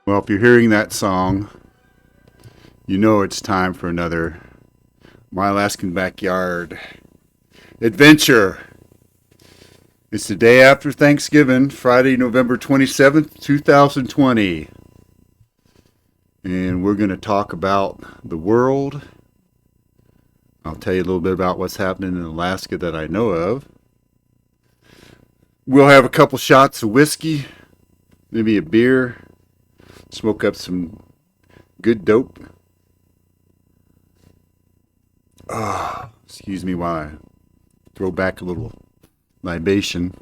Well, if you're hearing that song, you know it's time for another My Alaskan Backyard adventure. It's the day after Thanksgiving, Friday, November 27th, 2020. And we're going to talk about the world. I'll tell you a little bit about what's happening in Alaska that I know of. We'll have a couple shots of whiskey, maybe a beer, smoke up some good dope. Excuse me while I throw back a little libation.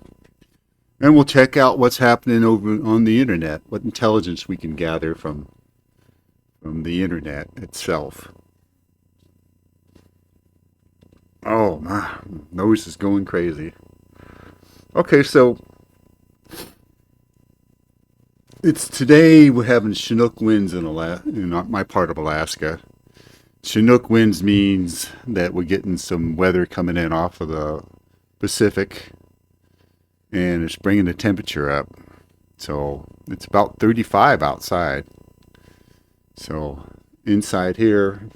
And we'll check out what's happening over on the internet, what intelligence we can gather from the internet itself. Oh, my nose is going crazy. Okay, so it's today we're having Chinook winds in my part of Alaska. Chinook winds means that we're getting some weather coming in off of the Pacific, and it's bringing the temperature up. So it's about 35 outside. So inside here,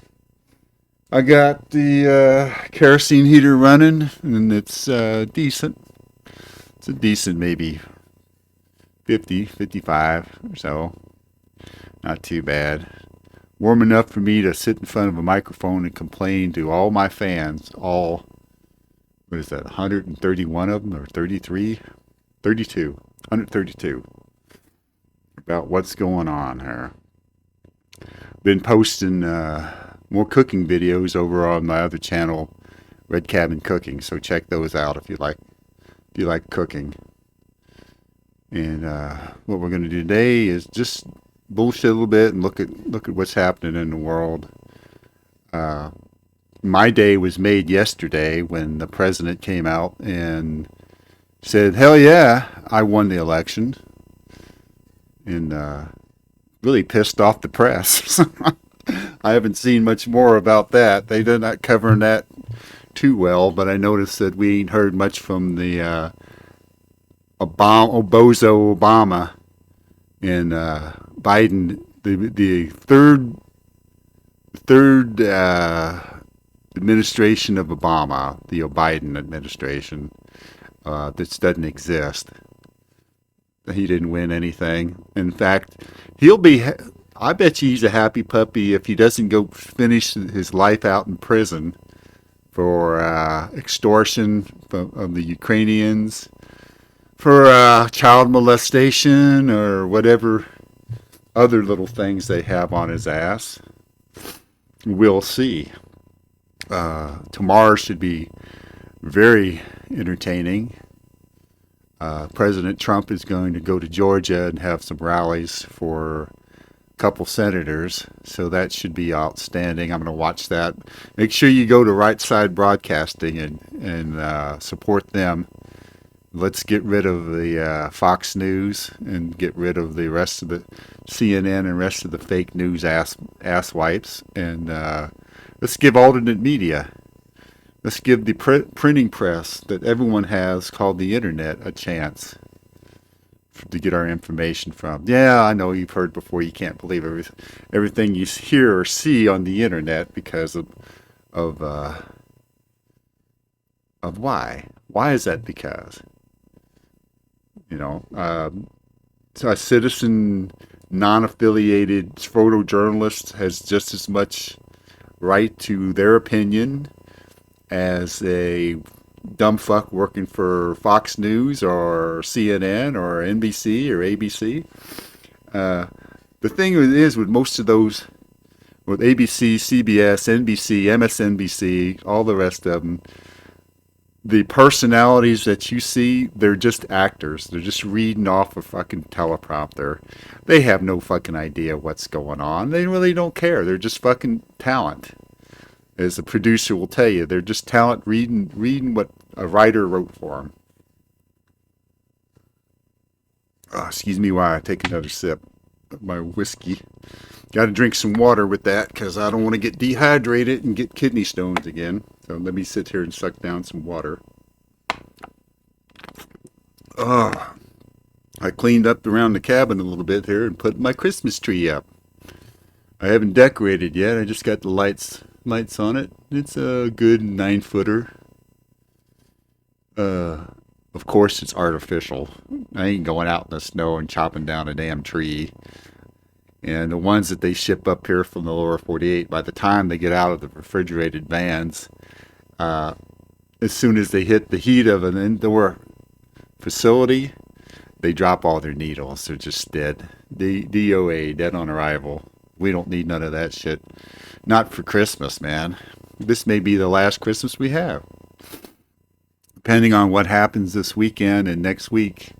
I got the kerosene heater running, and it's decent. It's a decent maybe 50, 55 or so. Not too bad. Warm enough for me to sit in front of a microphone and complain to all my fans, all, what is that, 131 of them, or 33? 32. 132. About what's going on here. Been posting more cooking videos over on my other channel, Red Cabin Cooking, so check those out if you like cooking. And what we're going to do today is just bullshit a little bit and look at what's happening in the world. My day was made yesterday when the president came out and said, "Hell yeah, I won the election," and really pissed off the press. I haven't seen much more about that. They're not covering that too well, but I noticed that we ain't heard much from the Bozo Obama and Biden, the third administration of Obama, the Biden administration, that doesn't exist. He didn't win anything. In fact, I bet you he's a happy puppy if he doesn't go finish his life out in prison for extortion of the Ukrainians, for child molestation, or whatever other little things they have on his ass. We'll see. Tomorrow should be very entertaining. President Trump is going to go to Georgia and have some rallies for a couple senators, so that should be outstanding. I'm going to watch that. Make sure you go to Right Side Broadcasting and support them. Let's get rid of the Fox News and get rid of the rest of the CNN and rest of the fake news ass wipes, and let's give alternate media. Let's give the printing press that everyone has, called the internet, a chance to get our information from. Yeah, I know you've heard before. You can't believe everything you hear or see on the internet because of why. Why is that? Because so a citizen, non-affiliated photojournalist has just as much right to their opinion as a dumb fuck working for Fox News or CNN or NBC or ABC. The thing is with most of those, with ABC, CBS, NBC, MSNBC, all the rest of them, the personalities that you see, they're just actors. They're just reading off a fucking teleprompter. They have no fucking idea what's going on. They really don't care. They're just fucking talent. As a producer will tell you, they're just talent reading what a writer wrote for them. Oh, excuse me while I take another sip of my whiskey. Got to drink some water with that because I don't want to get dehydrated and get kidney stones again. So let me sit here and suck down some water. I I cleaned up around the cabin a little bit here and put my Christmas tree up. I haven't decorated yet. I just got the lights on it. It's a good 9-footer. Of course, it's artificial. I ain't going out in the snow and chopping down a damn tree. And the ones that they ship up here from the lower 48, by the time they get out of the refrigerated vans, as soon as they hit the heat of an indoor facility, they drop all their needles. They're just dead. DOA, dead on arrival. We don't need none of that shit. Not for Christmas, man. This may be the last Christmas we have. Depending on what happens this weekend and next week,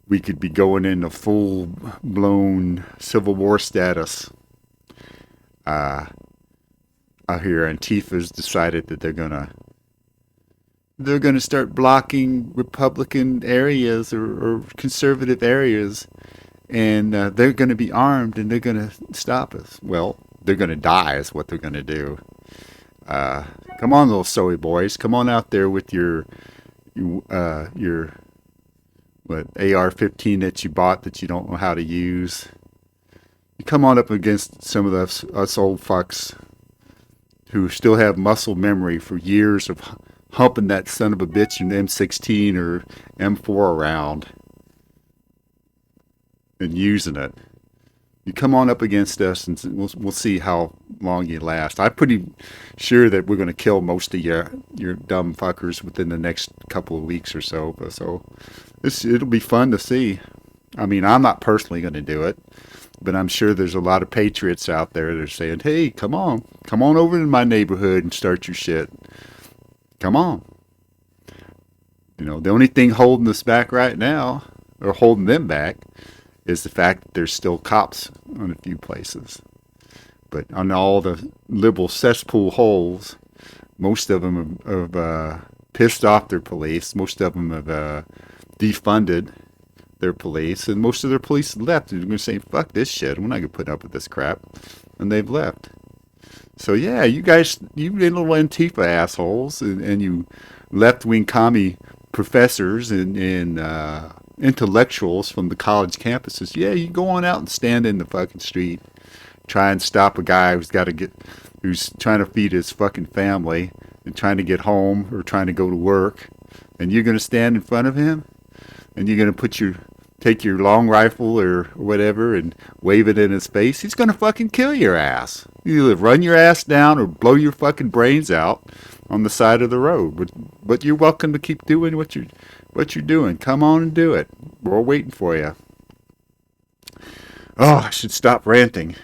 we could be going into full-blown Civil War status. I hear Antifa's decided that they're gonna start blocking Republican areas or conservative areas, and they're gonna be armed and they're gonna stop us. Well, they're gonna die is what they're gonna do. Come on, little soy boys. Come on out there with your what AR-15 that you bought that you don't know how to use. You come on up against some of us old fucks who still have muscle memory for years of humping that son of a bitch in M16 or M4 around and using it. You come on up against us, and we'll see how long you last. I'm pretty sure that we're going to kill most of your dumb fuckers within the next couple of weeks or so. So it'll be fun to see. I mean, I'm not personally going to do it, but I'm sure there's a lot of patriots out there that are saying, "Hey, come on over to my neighborhood and start your shit. Come on." You know, the only thing holding us back right now, or holding them back, is the fact that there's still cops on a few places. But on all the liberal cesspool holes, most of them have pissed off their police. Most of them have defunded their police. And most of their police left. They're going to say, fuck this shit. We're not going to put up with this crap. And they've left. So yeah, you guys, you little Antifa assholes and you left-wing commie professors and intellectuals from the college campuses, yeah, you go on out and stand in the fucking street, try and stop a guy who's trying to feed his fucking family and trying to get home or trying to go to work, and you're going to stand in front of him and you're going to take your long rifle or whatever and wave it in his face. He's going to fucking kill your ass. You either run your ass down or blow your fucking brains out on the side of the road. But you're welcome to keep doing what you're doing. Come on and do it. We're waiting for you. Oh, I should stop ranting.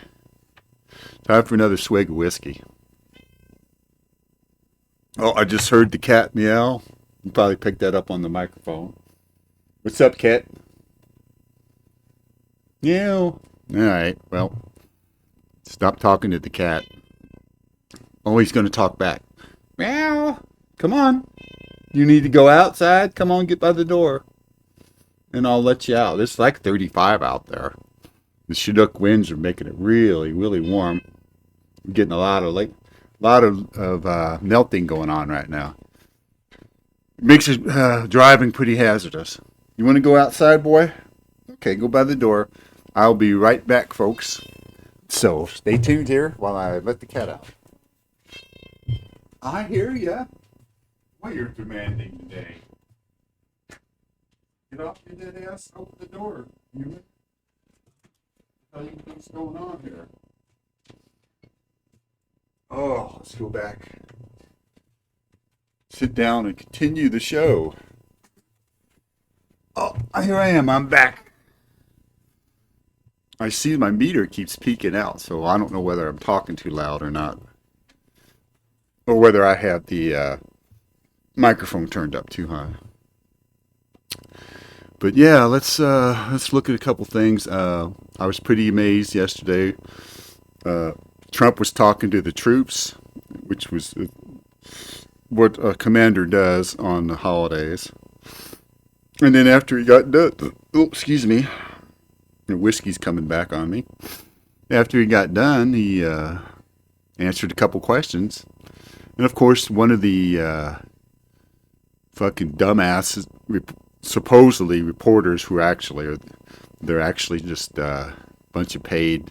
Time for another swig of whiskey. Oh, I just heard the cat meow. You probably picked that up on the microphone. What's up, cat? Meow. All right, well, stop talking to the cat. Oh, he's going to talk back. Meow. Come on. You need to go outside? Come on, get by the door. And I'll let you out. It's like 35 out there. The Chinook winds are making it really, really warm. We're getting a lot of melting going on right now. It makes it driving pretty hazardous. You want to go outside, boy? Okay, go by the door. I'll be right back, folks. So stay tuned here while I let the cat out. I hear ya. Well, you're demanding today. Get off your dead ass. Open the door. Human. Tell you what's going on here. Oh, let's go back. Sit down and continue the show. Oh, here I am. I'm back. I see my meter keeps peeking out, so I don't know whether I'm talking too loud or not. Or whether I have the microphone turned up too high. But yeah, let's look at a couple things. I was pretty amazed yesterday. Trump was talking to the troops, which was what a commander does on the holidays. And then after he got done, excuse me, the whiskey's coming back on me. After he got done, he answered a couple questions. And of course, one of the fucking dumbasses supposedly reporters who actually are, they're actually just a bunch of paid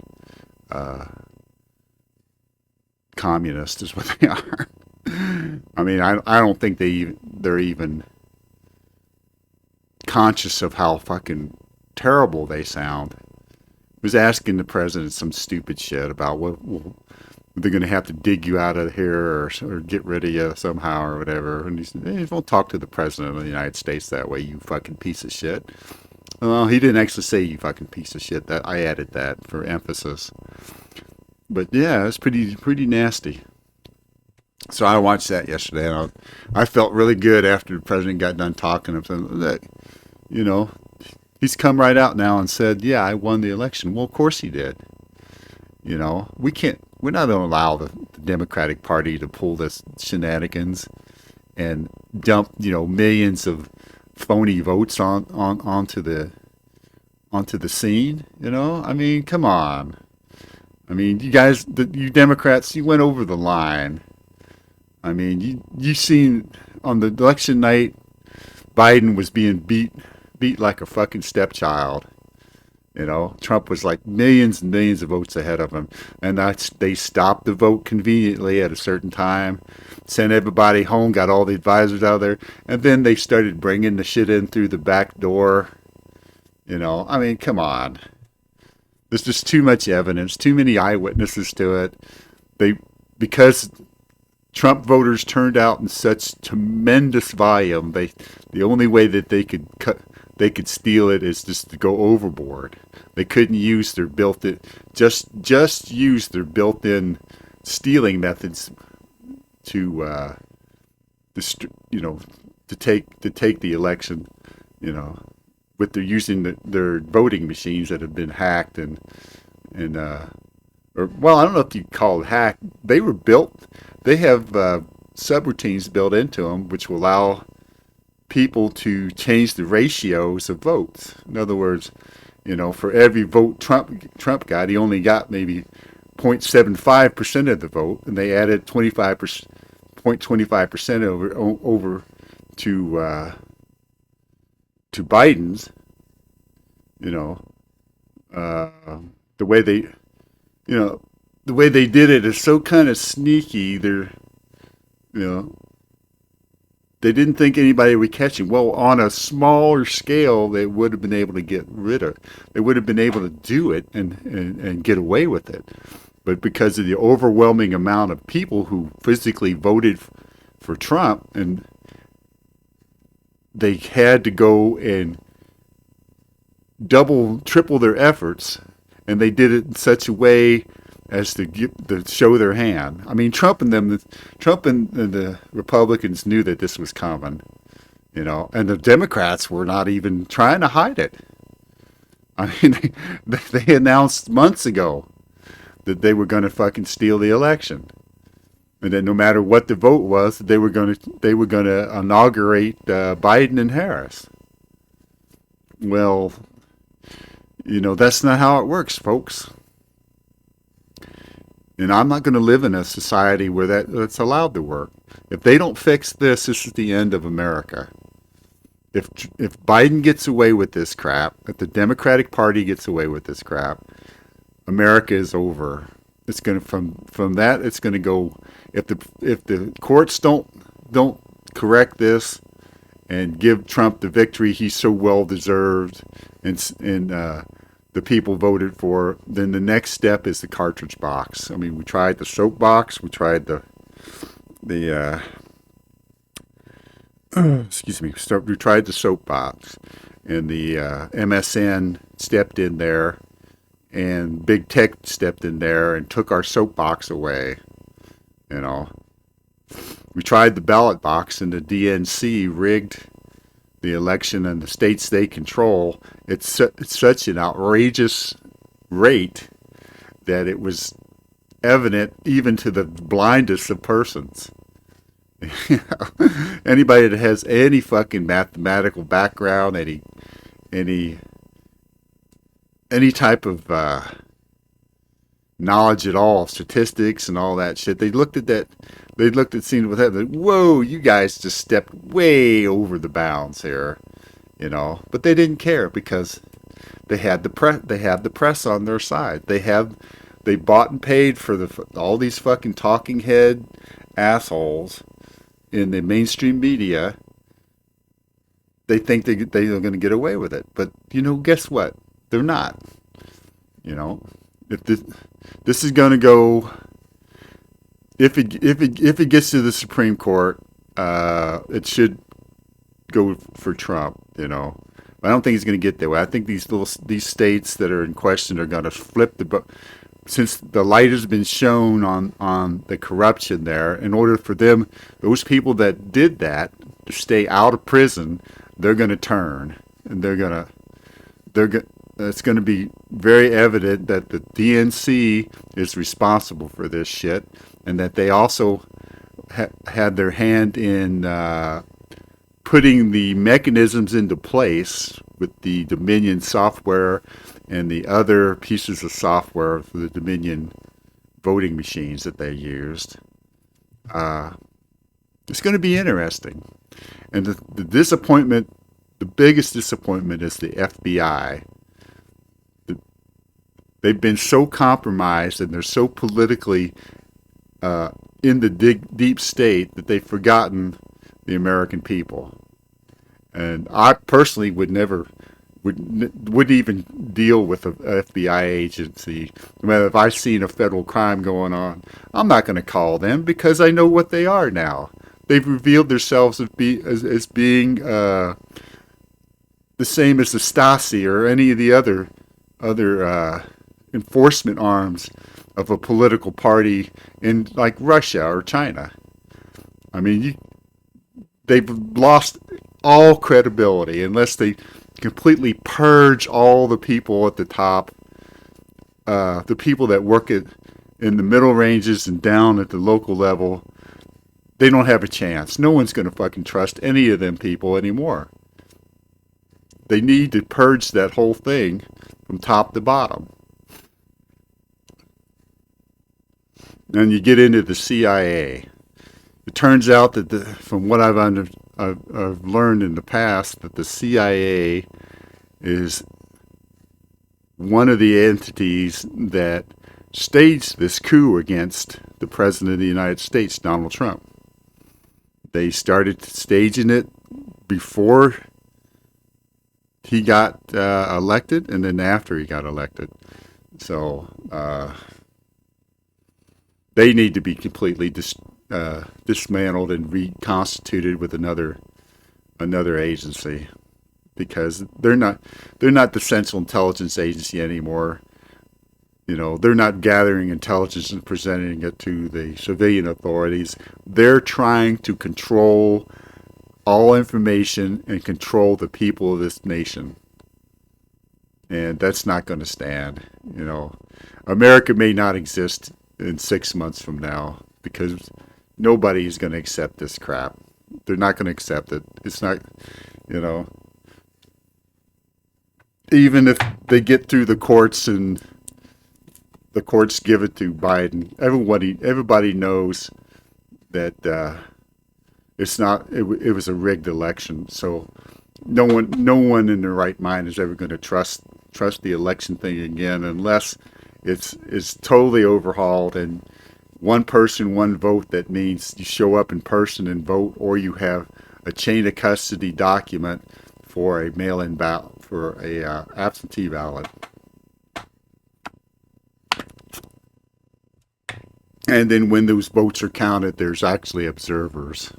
communists is what they are. I mean, I don't think they're even conscious of how fucking terrible they sound. Was asking the president some stupid shit about what they're going to have to dig you out of here or get rid of you somehow or whatever. And he said, hey, don't talk to the president of the United States that way, you fucking piece of shit. Well, he didn't actually say you fucking piece of shit. That I added that for emphasis. But yeah, it's pretty nasty. So I watched that yesterday, and I felt really good after the president got done talking. And that, you know, he's come right out now and said, "Yeah, I won the election." Well, of course he did. You know, we're not going to allow the Democratic Party to pull this shenanigans and dump, millions of phony votes onto the scene. I mean, come on. I mean, you guys, you Democrats, you went over the line. I mean, you seen on the election night, Biden was being beat like a fucking stepchild. Trump was like millions and millions of votes ahead of him, and they stopped the vote conveniently at a certain time, sent everybody home, got all the advisors out there, and then they started bringing the shit in through the back door. I mean, come on. There's just too much evidence, too many eyewitnesses to it. Because Trump voters turned out in such tremendous volume, the only way that they could steal it is just to go overboard. They couldn't use their built-in stealing methods to take the election. With their using their voting machines that have been hacked or well, I don't know if you call it hacked. They were built. They have subroutines built into them, which will allow people to change the ratios of votes. In other words, for every vote Trump got, he only got maybe 0.75% of the vote, and they added 0.25% over to Biden's. The way the way they did it is so kind of sneaky. They didn't think anybody would catch him. Well, on a smaller scale, they would have been able to get rid of it. They would have been able to do it and get away with it. But because of the overwhelming amount of people who physically voted for Trump, and they had to go and triple their efforts, and they did it in such a way as to show their hand. I mean, Trump and the Republicans knew that this was coming, and the Democrats were not even trying to hide it. I mean, they announced months ago that they were going to fucking steal the election, and that no matter what the vote was, they were going to inaugurate Biden and Harris. Well, that's not how it works, folks. And I'm not going to live in a society where that's allowed to work. If they don't fix this, this is the end of America. If Biden gets away with this crap, if the Democratic Party gets away with this crap, America is over. It's going to from that. It's going to go. If the courts don't correct this and give Trump the victory he so well deserved, and the people voted for, then the next step is the cartridge box. I mean, we tried the soap box, we tried the excuse me, we tried the soap box, and the MSN stepped in there, and big tech stepped in there and took our soapbox away. We tried the ballot box, and the DNC rigged the election in the states they control. It's such an outrageous rate that it was evident even to the blindest of persons. Anybody that has any fucking mathematical background, any type of knowledge at all, statistics and all that shit. They looked at that. They looked at scene with that. Like, whoa, you guys just stepped way over the bounds here. But they didn't care because they had the press on their side. They bought and paid for all these fucking talking head assholes in the mainstream media. They think they're going to get away with it, but guess what? They're not. You know, if this is going to go, if it gets to the Supreme Court, it should go for Trump. I don't think he's going to get that way. I think these states that are in question are going to flip since the light has been shown on the corruption there. In order for those people that did that to stay out of prison, they're going to turn, and it's going to be very evident that the DNC is responsible for this shit, and that they also had their hand in putting the mechanisms into place with the Dominion software and the other pieces of software for the Dominion voting machines that they used. It's going to be interesting. And the disappointment, the biggest disappointment is the FBI. They've been so compromised and they're so politically in the deep state that they've forgotten the American people. And I personally wouldn't even deal with an FBI agency. I mean, if I've seen a federal crime going on, I'm not going to call them because I know what they are now. They've revealed themselves as being the same as the Stasi or any of the other enforcement arms of a political party in like Russia or China. I mean, they've lost all credibility unless they completely purge all the people at the top, the people that work in the middle ranges and down at the local level. They don't have a chance. No one's going to fucking trust any of them people anymore. They need to purge that whole thing from top to bottom. Then you get into the CIA. It turns out that from what I've learned in the past, that the CIA is one of the entities that staged this coup against the President of the United States, Donald Trump. They started staging it before he got elected and then after he got elected. So they need to be completely dismantled and reconstituted with another agency, because they're not the Central Intelligence Agency anymore. They're not gathering intelligence and presenting it to the civilian authorities. They're trying to control all information and control the people of this nation. And that's not going to stand. America may not exist in 6 months from now because nobody is going to accept this crap. They're not going to accept it. It's not, even if they get through the courts and the courts give it to Biden, everybody knows that it's not. It was a rigged election. So no one in their right mind is ever going to trust the election thing again unless it's totally overhauled and one person, one vote. That means you show up in person and vote, or you have a chain of custody document for a mail-in ballot, for a absentee ballot. And then when those votes are counted, there's actually observers,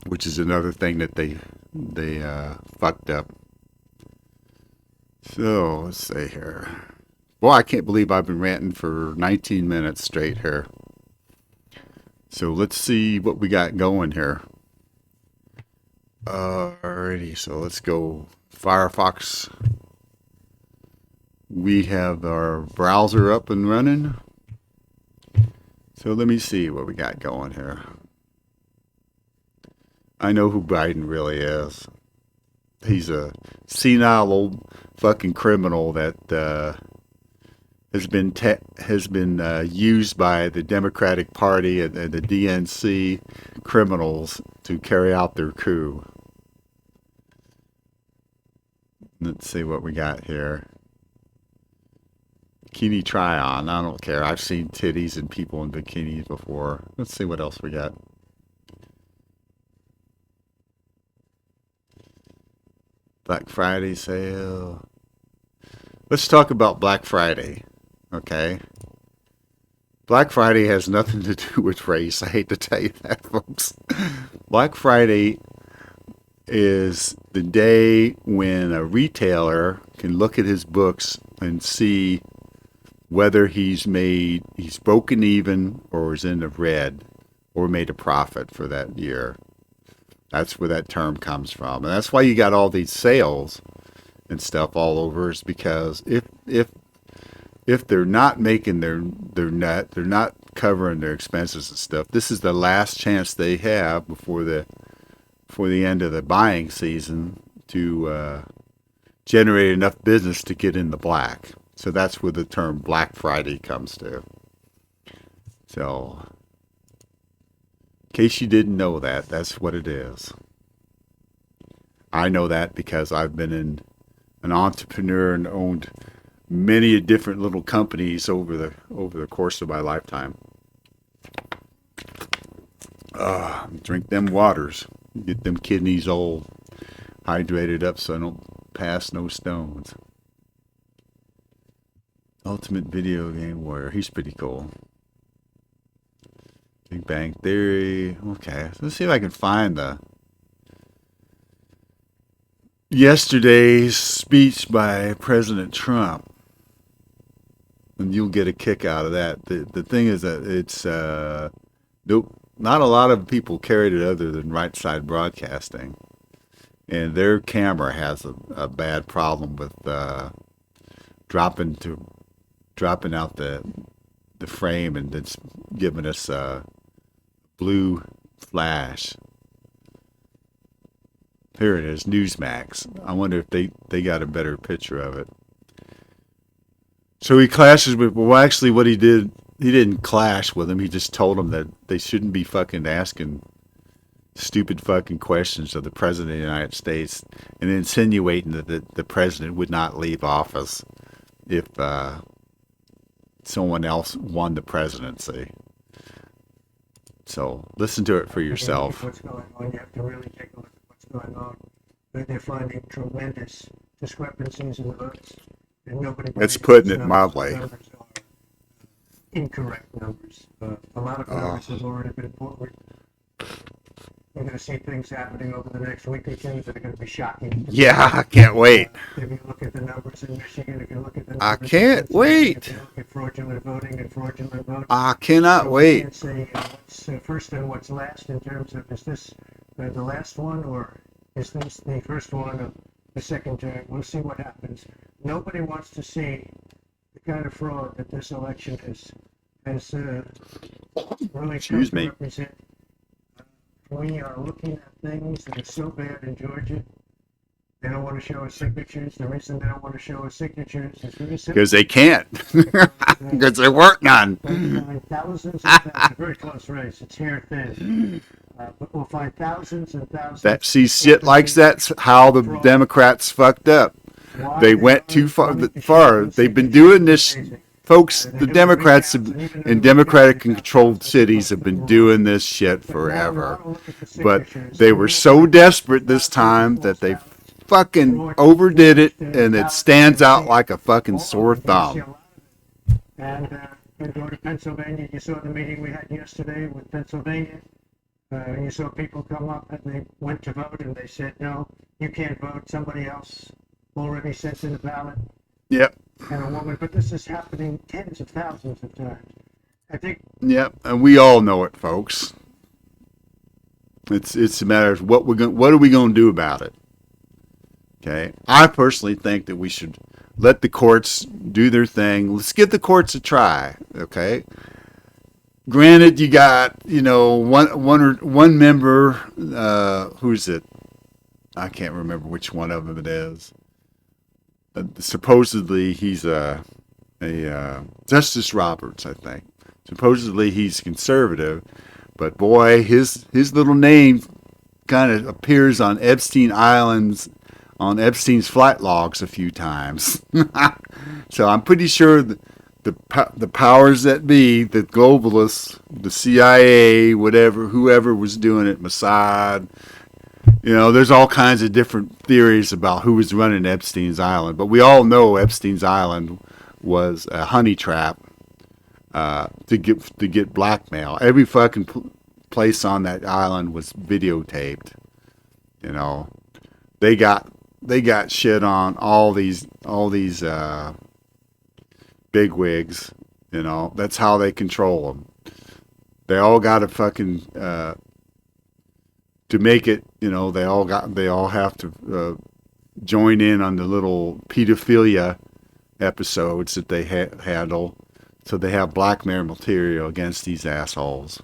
which is another thing that they fucked up. So let's see here. Well, I can't believe I've been ranting for 19 minutes straight here. So let's see what we got going here. Alrighty, so let's go Firefox. We have our browser up and running. So let me see what we got going here. I know who Biden really is. He's a senile old fucking criminal that has been used by the Democratic Party and the DNC criminals to carry out their coup. Let's see what we got here. Bikini try on. I don't care. I've seen titties and people in bikinis before. Let's see what else we got. Black Friday sale. Let's talk about Black Friday. Okay. Black Friday has nothing to do with race. I hate to tell you that, folks. Black Friday is the day when a retailer can look at his books and see whether he's broken even or is in the red or made a profit for that year. That's where that term comes from. And that's why you got all these sales and stuff all over, is because if they're not making their net, they're not covering their expenses and stuff, this is the last chance they have before the end of the buying season to generate enough business to get in the black. So that's where the term Black Friday comes to. So, in case you didn't know that, that's what it is. I know that because I've been an entrepreneur and owned many different little companies over the course of my lifetime. Drink them waters. Get them kidneys all hydrated up so I don't pass no stones. Ultimate Video Game Warrior. He's pretty cool. Big Bang Theory. Okay, let's see if I can find yesterday's speech by President Trump, and you'll get a kick out of that. The thing is that it's not a lot of people carried it other than Right Side Broadcasting, and their camera has a bad problem with dropping out the frame, and it's giving us a blue flash. Here it is, Newsmax. I wonder if they got a better picture of it. So he clashes with, well, actually what he didn't clash with him. He just told them that they shouldn't be fucking asking stupid fucking questions of the President of the United States and insinuating that the President would not leave office if someone else won the presidency. So listen to it for yourself. What's going on? You have to really take a look at what's going on. They're finding tremendous discrepancies in the votes, and nobody. It's putting it mildly. Incorrect numbers. A lot of numbers have already been forward. We're going to see things happening over the next week or two that are going to be shocking. Yeah, I can't wait. If you look at the numbers in Michigan, if you look at the numbers, I can't wait. If you look at fraudulent voting and fraudulent voting, I cannot wait. Can't say what's first and what's last in terms of, is this the last one, or is this the first one of the second term? We'll see what happens. Nobody wants to see the kind of fraud that this election has really come to represent. We are looking at things that are so bad in Georgia. They don't want to show us signatures. The reason they don't want to show us signatures is because they can't. Because there weren't none. We'll find thousands and thousands. Very close race. It's hair thin. But we'll find thousands and thousands. That shit likes that's how the Democrats fucked up. They went too far. They've been doing this. Folks, the Democrats in Democratic-controlled cities have been doing this shit forever. But they were so desperate this time that they fucking overdid it, and it stands out like a fucking sore thumb. And go to Pennsylvania. You saw the meeting we had yesterday with Pennsylvania. You saw people come up and they went to vote, and they said, no, you can't vote. Somebody else already sent in the ballot. Yep. And a woman, but this is happening tens of thousands of times. I think. Yep, and we all know it, folks. It's a matter of what are we going to do about it? Okay, I personally think that we should let the courts do their thing. Let's give the courts a try. Okay. Granted, you got one member. Who's it? I can't remember which one of them it is. Supposedly he's a Justice Roberts, I think. Supposedly he's conservative, but boy, his little name kind of appears on Epstein Island's on Epstein's flight logs a few times. So I'm pretty sure the powers that be, the globalists, the CIA, whatever, whoever was doing it, Mossad, there's all kinds of different theories about who was running Epstein's Island. But we all know Epstein's Island was a honey trap to get blackmail. Every fucking place on that island was videotaped. They got shit on all these bigwigs. That's how they control them. They all got to fucking to make it. They all have to join in on the little pedophilia episodes that they handle, so they have blackmail material against these assholes.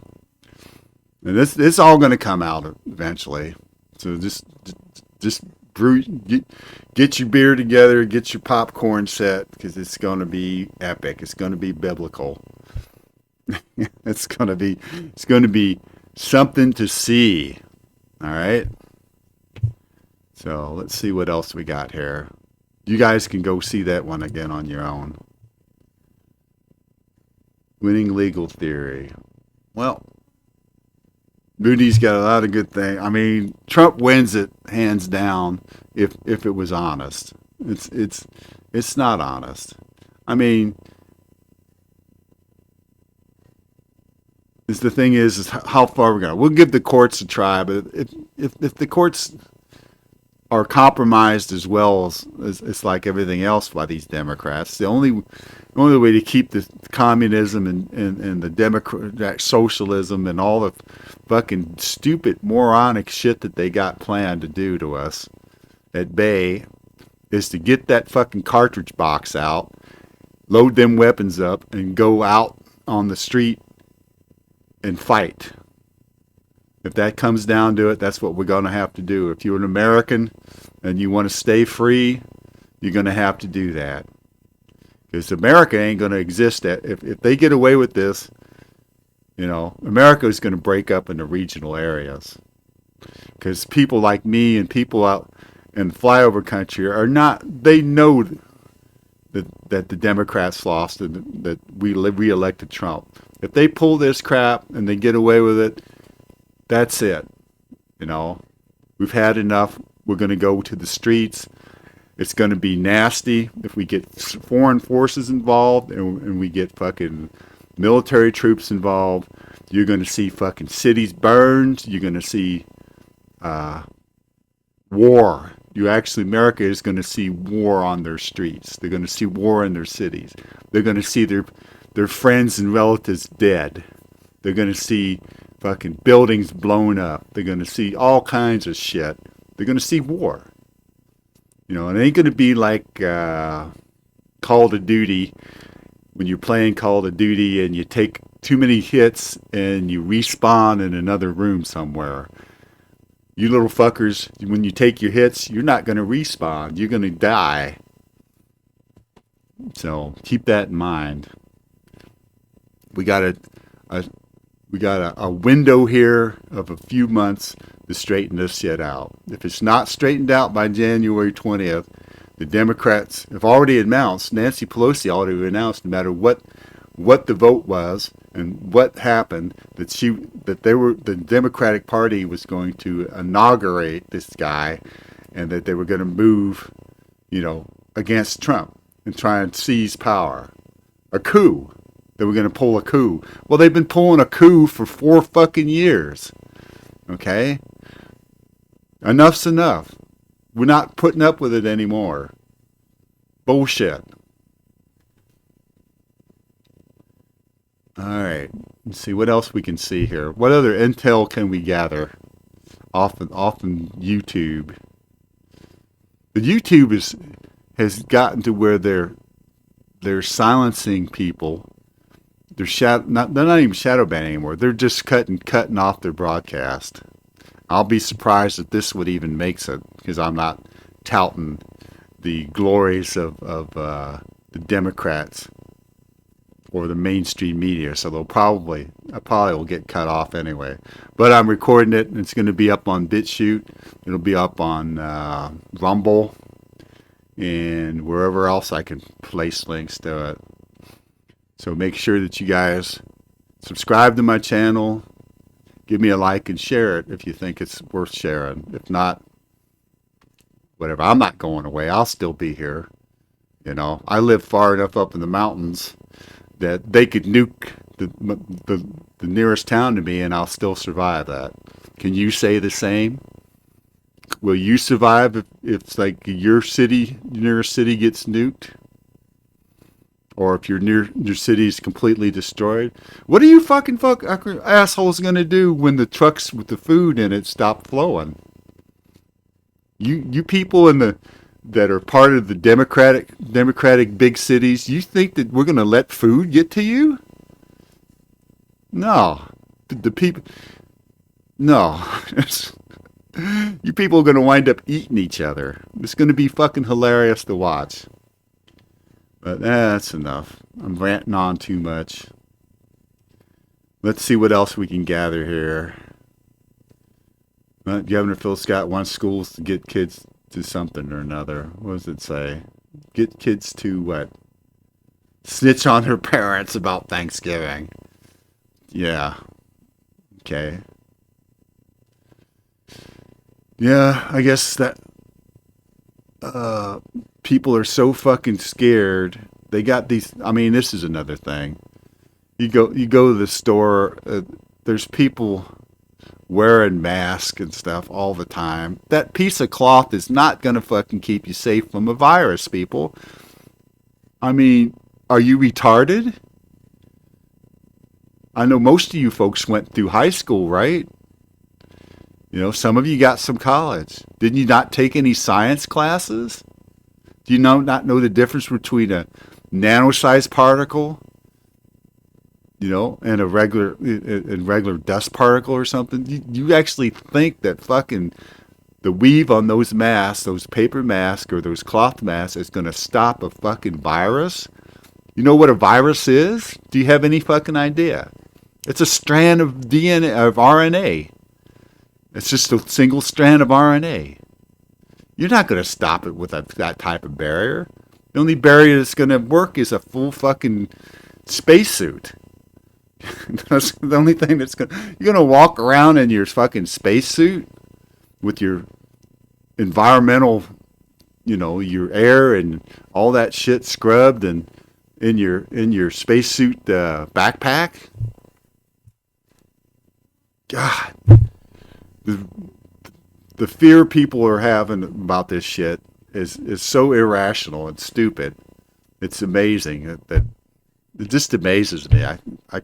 And this all going to come out eventually. So just get your beer together, get your popcorn set, because it's going to be epic. It's going to be biblical. It's going to be something to see. All right. So let's see what else we got here. You guys can go see that one again on your own. Winning legal theory. Well, Moody's got a lot of good things. I mean, Trump wins it hands down. If it was honest, it's not honest. I mean, the thing is how far we're going. We'll give the courts a try, but if the courts are compromised as well as it's like everything else by these Democrats, the only way to keep the communism and the Democrat socialism and all the fucking stupid moronic shit that they got planned to do to us at bay is to get that fucking cartridge box out, load them weapons up, and go out on the street and fight. If that comes down to it, that's what we're going to have to do. If you're an American and you want to stay free, you're going to have to do that. Because America ain't going to exist. If they get away with this, America is going to break up into regional areas. Because people like me and people out in flyover country they know that the Democrats lost and that we re-elected Trump. If they pull this crap and they get away with it, that's it. We've had enough. We're going to go to the streets. It's going to be nasty if we get foreign forces involved and we get fucking military troops involved. You're going to see fucking cities burned. You're going to see war. America is going to see war on their streets. They're going to see war in their cities. They're going to see their friends and relatives dead. They're going to see fucking buildings blown up. They're going to see all kinds of shit. They're going to see war. It ain't going to be like Call of Duty, when you're playing Call of Duty and you take too many hits and you respawn in another room somewhere. You little fuckers, when you take your hits, you're not going to respawn. You're going to die. So keep that in mind. We got a window here of a few months to straighten this shit out. If it's not straightened out by January 20th, the Democrats have already announced, Nancy Pelosi already announced, no matter what the vote was and what happened, that the Democratic Party was going to inaugurate this guy, and that they were going to move, against Trump and try and seize power. A coup. They were going to pull a coup. Well, they've been pulling a coup for 4 fucking years. Okay? Enough's enough. We're not putting up with it anymore. Bullshit. All right. Let's see what else we can see here. What other intel can we gather off YouTube? The YouTube has gotten to where they're silencing people. They're not even shadow banning anymore. They're just cutting off their broadcast. I'll be surprised if this would even makes it, because I'm not touting the glories of the Democrats. or the mainstream media, so I probably will get cut off anyway. But I'm recording it, and it's going to be up on BitChute. It'll be up on Rumble and wherever else I can place links to it. So make sure that you guys subscribe to my channel, give me a like, and share it if you think it's worth sharing. If not, whatever. I'm not going away. I'll still be here. You know, I live far enough up in the mountains that they could nuke the nearest town to me and I'll still survive that. Can you say the same? Will you survive if it's like your nearest city gets nuked? Or if your city is completely destroyed? What are you fucking assholes gonna do when the trucks with the food in it stop flowing? You people that are part of the democratic big cities, you think that we're gonna let food get to you? No, the people. No, you people are gonna wind up eating each other. It's gonna be fucking hilarious to watch. But that's enough. I'm ranting on too much. Let's see what else we can gather here. Governor Phil Scott wants schools to get kids to something or another. What does it say? Get kids to what? Snitch on their parents about Thanksgiving. Yeah. Okay. Yeah, I guess that people are so fucking scared. They got these. I mean, this is another thing. You go to the store. There's people wearing masks and stuff all the time. That piece of cloth is not gonna fucking keep you safe from a virus, people. I mean, are you retarded? I know most of you folks went through high school, right? You know, some of you got some college. Didn't you not take any science classes? Do you not know the difference between a nano-sized particle, you know, and a regular dust particle or something? You actually think that fucking the weave on those masks, those paper masks or those cloth masks, is going to stop a fucking virus? You know what a virus is? Do you have any fucking idea? It's a strand of DNA, of RNA. It's just a single strand of RNA. You're not going to stop it with that type of barrier. The only barrier that's going to work is a full fucking spacesuit. That's the only thing that's going to... You're going to walk around in your fucking spacesuit with your environmental, you know, your air and all that shit scrubbed and in your spacesuit backpack. God. The fear people are having about this shit is so irrational and stupid. It's amazing that it just amazes me. I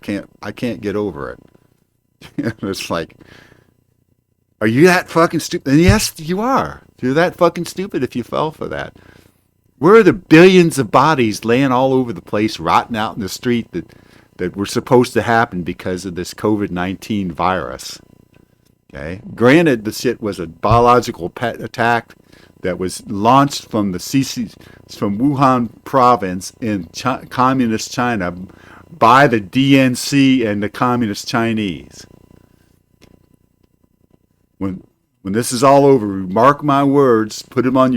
can't get over it. It's like, are you that fucking stupid? And yes, you are. You're that fucking stupid if you fell for that. Where are the billions of bodies laying all over the place, rotting out in the street that were supposed to happen because of this COVID-19 virus? Okay. Granted, the shit was a biological attack that was launched from from Wuhan province in communist China by the DNC and the communist Chinese. When this is all over, mark my words, put them on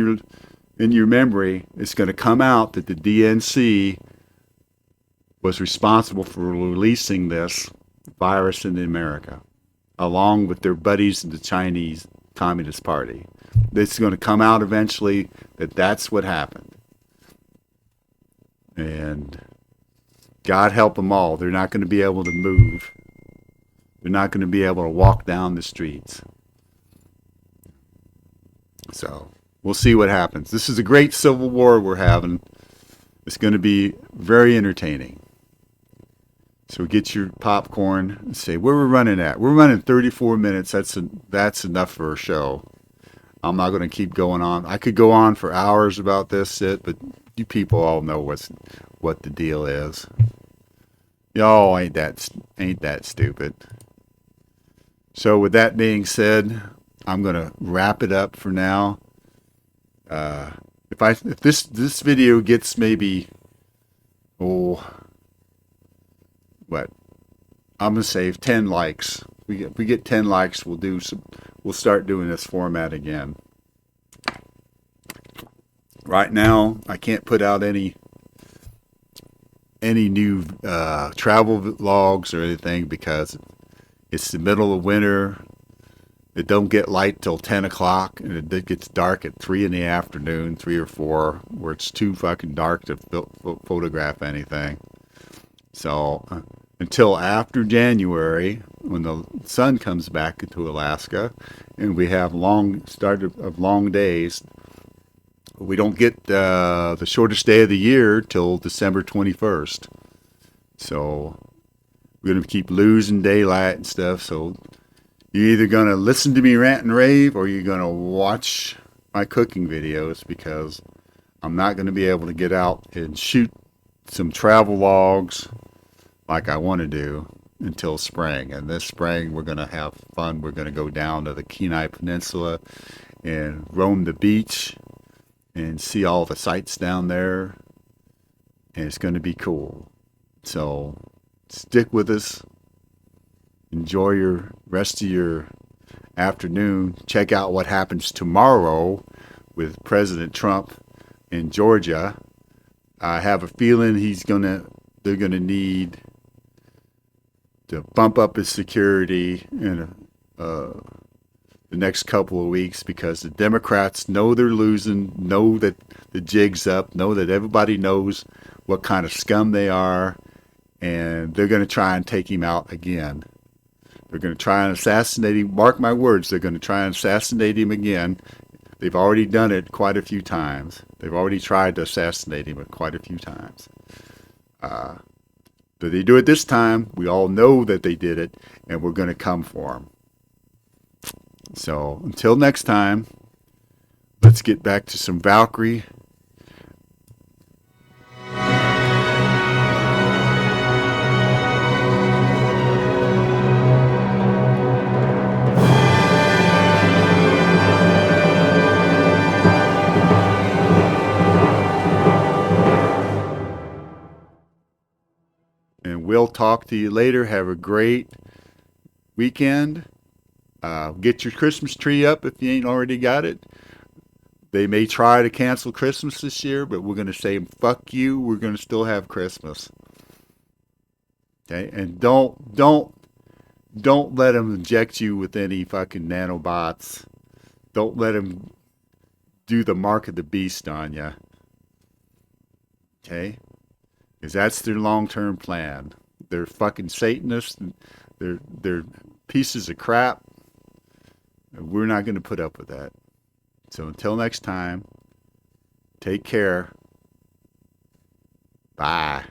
in your memory. It's going to come out that the DNC was responsible for releasing this virus in America, along with their buddies in the Chinese Communist Party. It's going to come out eventually that that's what happened. And God help them all. They're not going to be able to move. They're not going to be able to walk down the streets. So we'll see what happens. This is a great civil war we're having. It's going to be very entertaining. So get your popcorn and say, where we're running at. We're running 34 minutes. That's enough for a show. I'm not going to keep going on. I could go on for hours about this shit, but you people all know what the deal is. Y'all ain't that stupid. So with that being said, I'm going to wrap it up for now. If this video gets maybe But I'm gonna save 10 likes. We get 10 likes, we'll start doing this format again. Right now, I can't put out any new travel vlogs or anything because it's the middle of winter. It don't get light till 10 o'clock, and it gets dark at 3 in the afternoon, 3 or 4, where it's too fucking dark to photograph anything. So until after January, when the sun comes back into Alaska, and we have start of long days, we don't get the shortest day of the year till December 21st. So we're going to keep losing daylight and stuff. So you're either going to listen to me rant and rave or you're going to watch my cooking videos, because I'm not going to be able to get out and shoot some travel logs like I want to do until spring. And this spring we're going to have fun. We're going to go down to the Kenai Peninsula and roam the beach and see all the sights down there, and it's going to be cool. So stick with us. Enjoy your rest of your afternoon. Check out what happens tomorrow with President Trump in Georgia. I have a feeling they're gonna need to bump up his security in the next couple of weeks, because the Democrats know they're losing, know that the jig's up, know that everybody knows what kind of scum they are, and they're going to try and take him out again. They're going to try and assassinate him. Mark my words, they're going to try and assassinate him again. They've already done it quite a few times. They've already tried to assassinate him quite a few times. But they do it this time. We all know that they did it, and we're going to come for them. So until next time, let's get back to some Valkyrie. And we'll talk to you later. Have a great weekend. Get your Christmas tree up if you ain't already got it. They may try to cancel Christmas this year, but we're going to say, fuck you. We're going to still have Christmas. Okay? And don't let them inject you with any fucking nanobots. Don't let them do the mark of the beast on you. Okay? Because that's their long-term plan. They're fucking Satanists. They're pieces of crap. We're not going to put up with that. So until next time, take care. Bye.